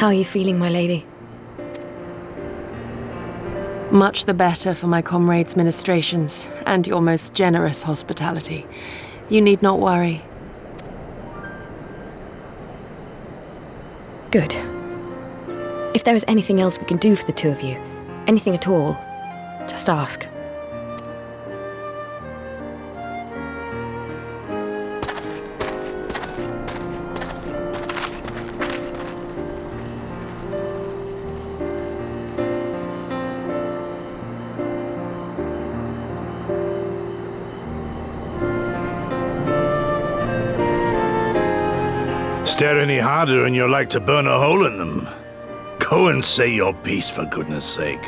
How are you feeling, my lady? Much the better for my comrades' ministrations and your most generous hospitality. You need not worry. Good. If there is anything else we can do for the two of you, anything at all, just ask. Stare any harder and you're like to burn a hole in them. Go and say your piece, for goodness sake.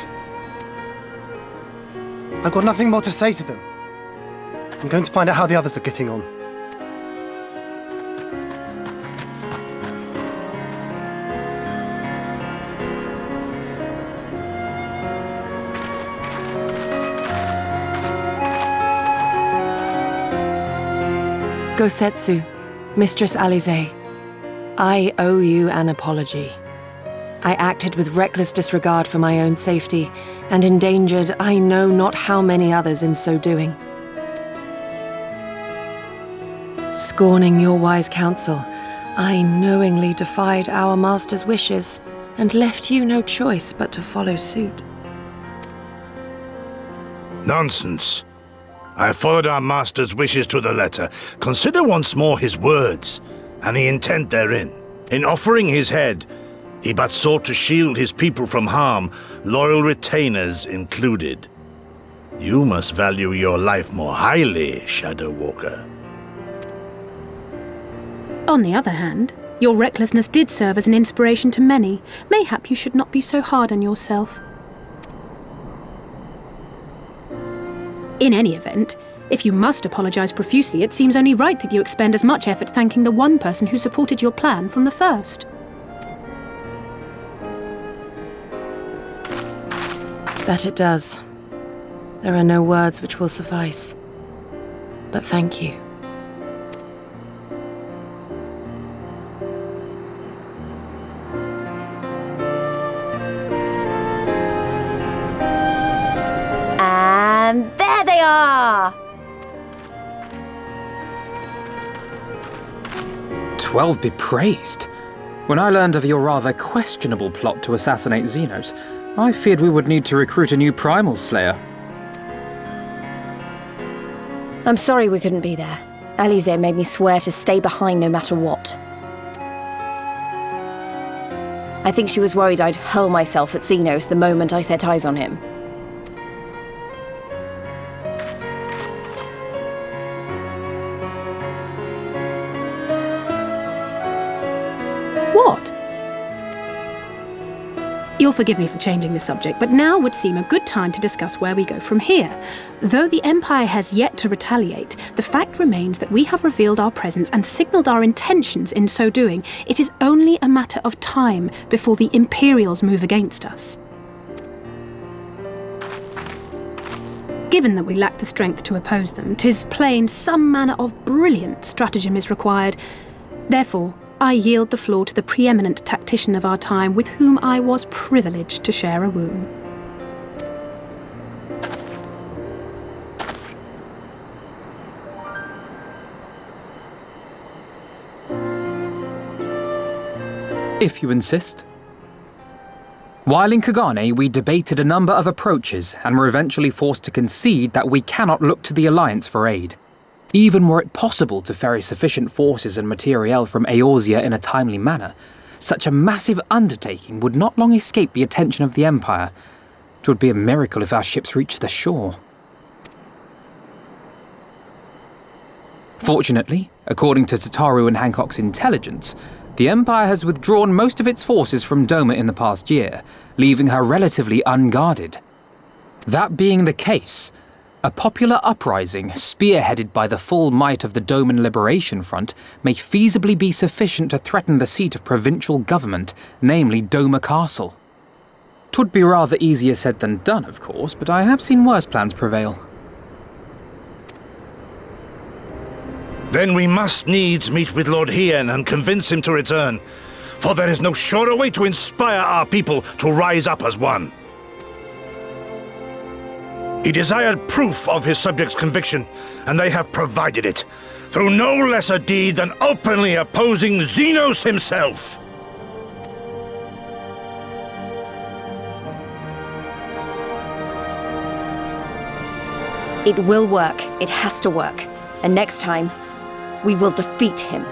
I've got nothing more to say to them. I'm going to find out how the others are getting on. Gosetsu, Mistress Alize, I owe you an apology. I acted with reckless disregard for my own safety, and endangered I know not how many others in so doing. Scorning your wise counsel, I knowingly defied our master's wishes, and left you no choice but to follow suit. Nonsense. I followed our master's wishes to the letter. Consider once more his words, and the intent therein. In offering his head, he but sought to shield his people from harm, loyal retainers included. You must value your life more highly, Shadow Walker. On the other hand, your recklessness did serve as an inspiration to many. Mayhap you should not be so hard on yourself. In any event, if you must apologize profusely, it seems only right that you expend as much effort thanking the one person who supported your plan from the first. That it does. There are no words which will suffice. But thank you. And there they are! 12 be praised. When I learned of your rather questionable plot to assassinate Xenos, I feared we would need to recruit a new Primal Slayer. I'm sorry we couldn't be there. Alize made me swear to stay behind no matter what. I think she was worried I'd hurl myself at Xenos the moment I set eyes on him. What? You'll forgive me for changing the subject, but now would seem a good time to discuss where we go from here. Though the Empire has yet to retaliate, the fact remains that we have revealed our presence and signalled our intentions in so doing. It is only a matter of time before the Imperials move against us. Given that we lack the strength to oppose them, 'tis plain some manner of brilliant stratagem is required. Therefore, I yield the floor to the preeminent tactician of our time with whom I was privileged to share a room. If you insist. While in Kagane, we debated a number of approaches and were eventually forced to concede that we cannot look to the Alliance for aid. Even were it possible to ferry sufficient forces and materiel from Eorzea in a timely manner, such a massive undertaking would not long escape the attention of the Empire. It would be a miracle if our ships reached the shore. Fortunately, according to Tataru and Hancock's intelligence, the Empire has withdrawn most of its forces from Doma in the past year, leaving her relatively unguarded. That being the case, a popular uprising, spearheaded by the full might of the Doman Liberation Front, may feasibly be sufficient to threaten the seat of provincial government, namely Doma Castle. 'Twould be rather easier said than done, of course, but I have seen worse plans prevail. Then we must needs meet with Lord Hien and convince him to return. for there is no surer way to inspire our people to rise up as one. He desired proof of his subjects' conviction, and they have provided it, through no less a deed than openly opposing Xenos himself. It will work. It has to work. And next time, we will defeat him.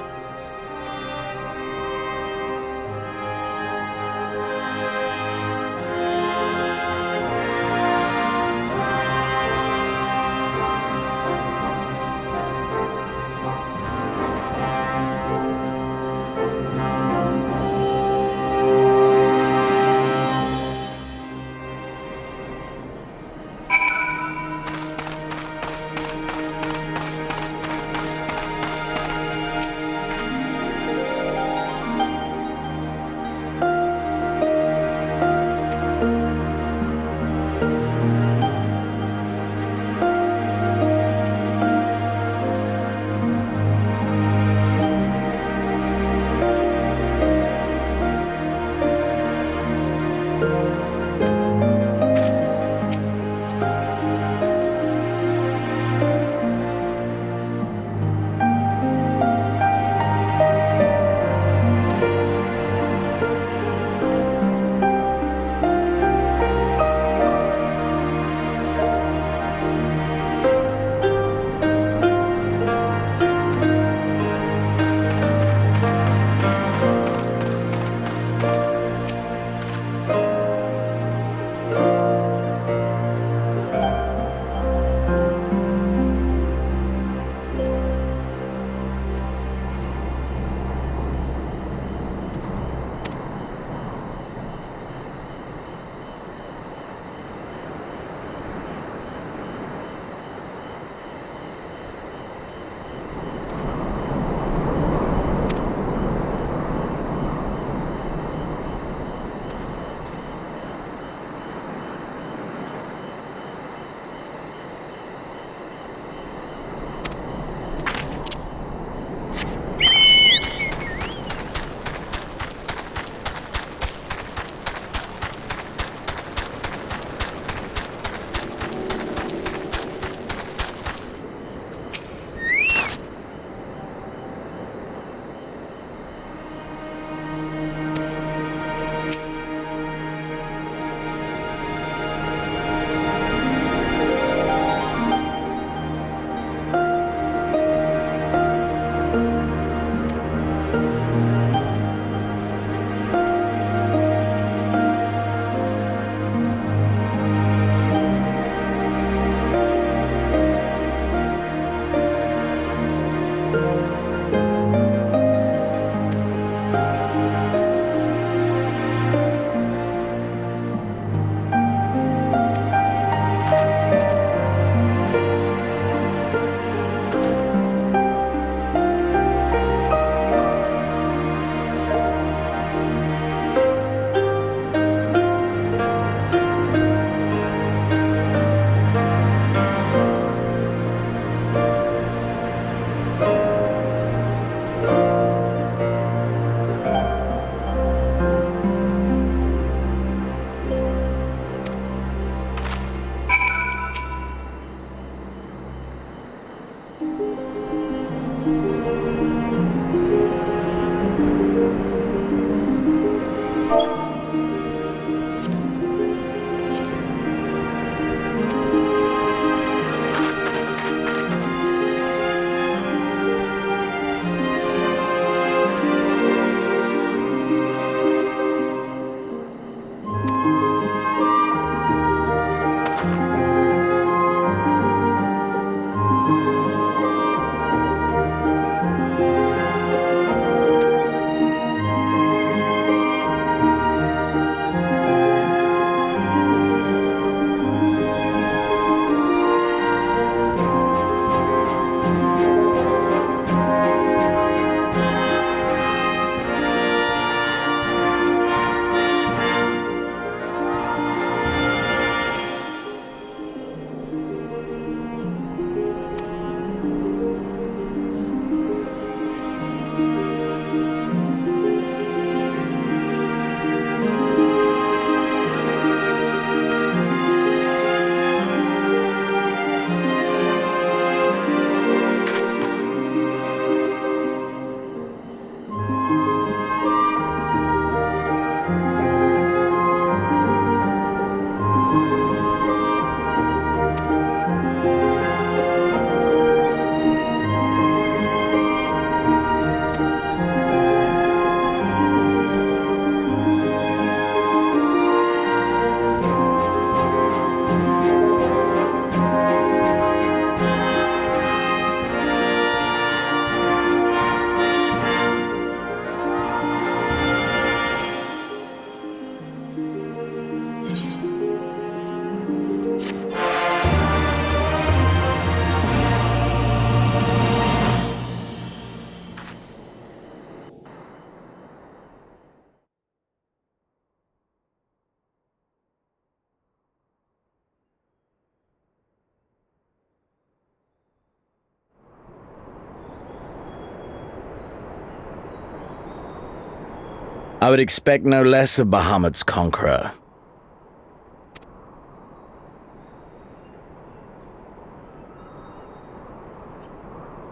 I would expect no less of Bahamut's conqueror.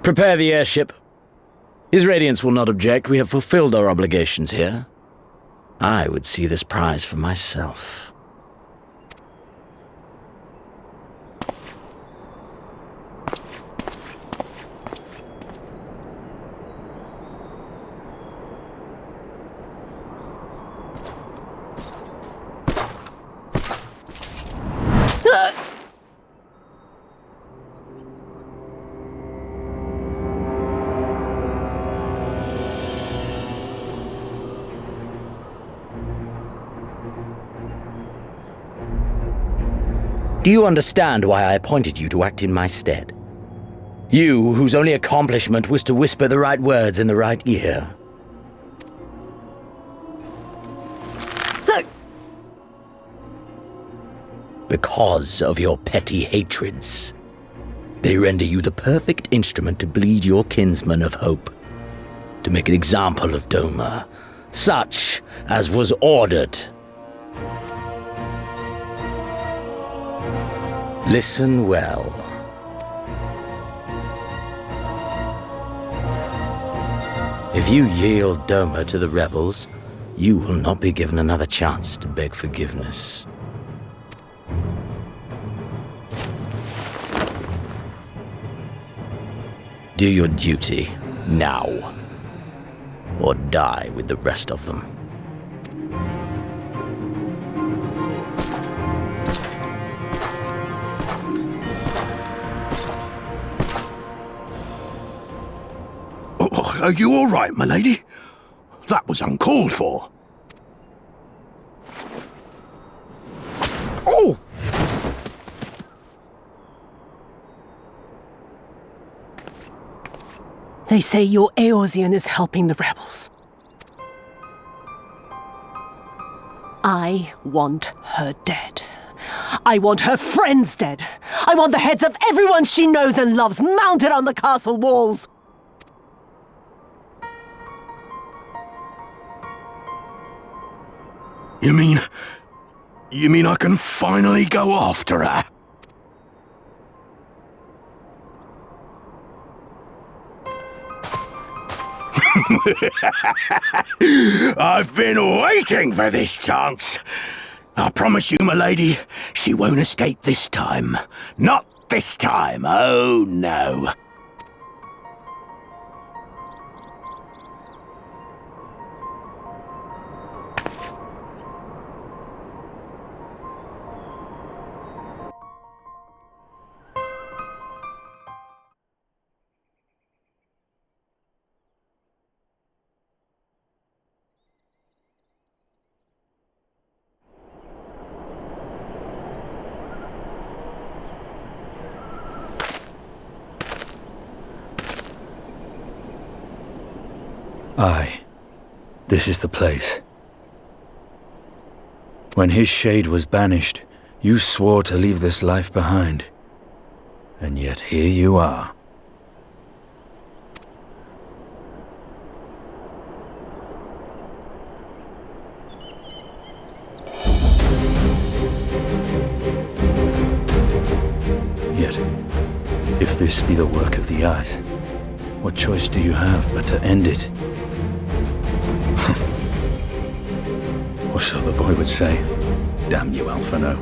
Prepare the airship. His Radiance will not object. We have fulfilled our obligations here. I would see this prize for myself. Do you understand why I appointed you to act in my stead? You, whose only accomplishment was to whisper the right words in the right ear. Because of your petty hatreds, they render you the perfect instrument to bleed your kinsman of hope, to make an example of Doma, such as was ordered. Listen well. If you yield Doma to the rebels, you will not be given another chance to beg forgiveness. Do your duty now, or die with the rest of them. Are you all right, my lady? That was uncalled for. Oh! They say your Eorzean is helping the rebels. I want her dead. I want her friends dead. I want the heads of everyone she knows and loves mounted on the castle walls. You mean I can finally go after her? I've been waiting for this chance. I promise you, my lady, she won't escape this time. Not this time, oh no. Aye, this is the place. When his shade was banished, you swore to leave this life behind. And yet here you are. Yet, if this be the work of the eyes, what choice do you have but to end it? Or so the boy would say. Damn you, Alphino.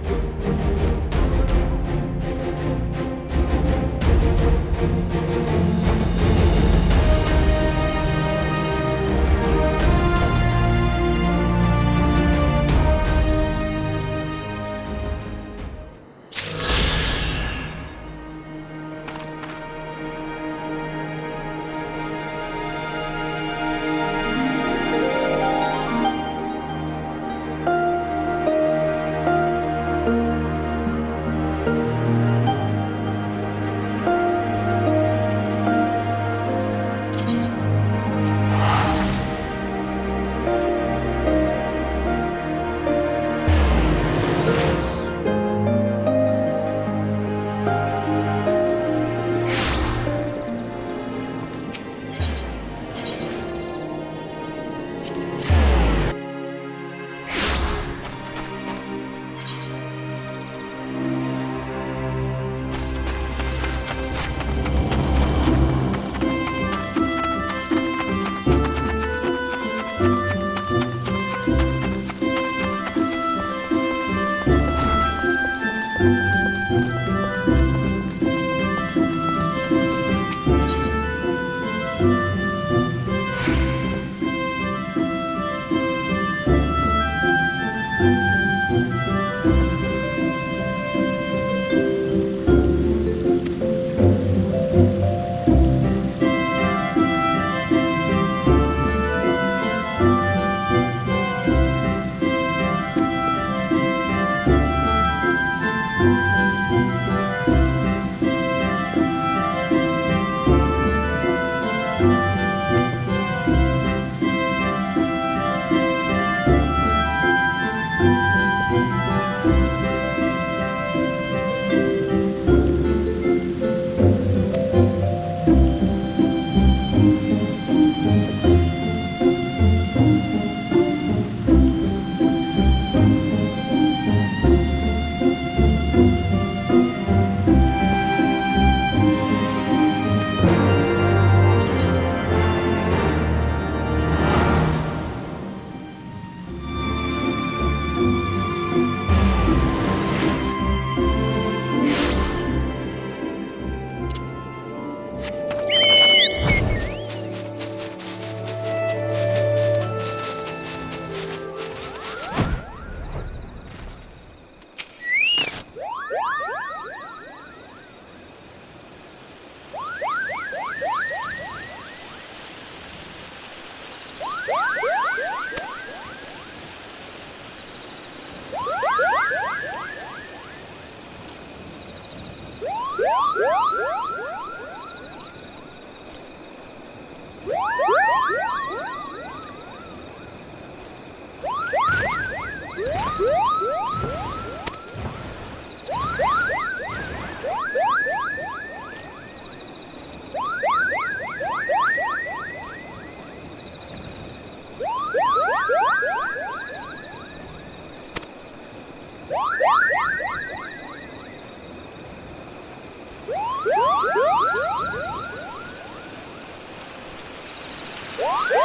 Huh?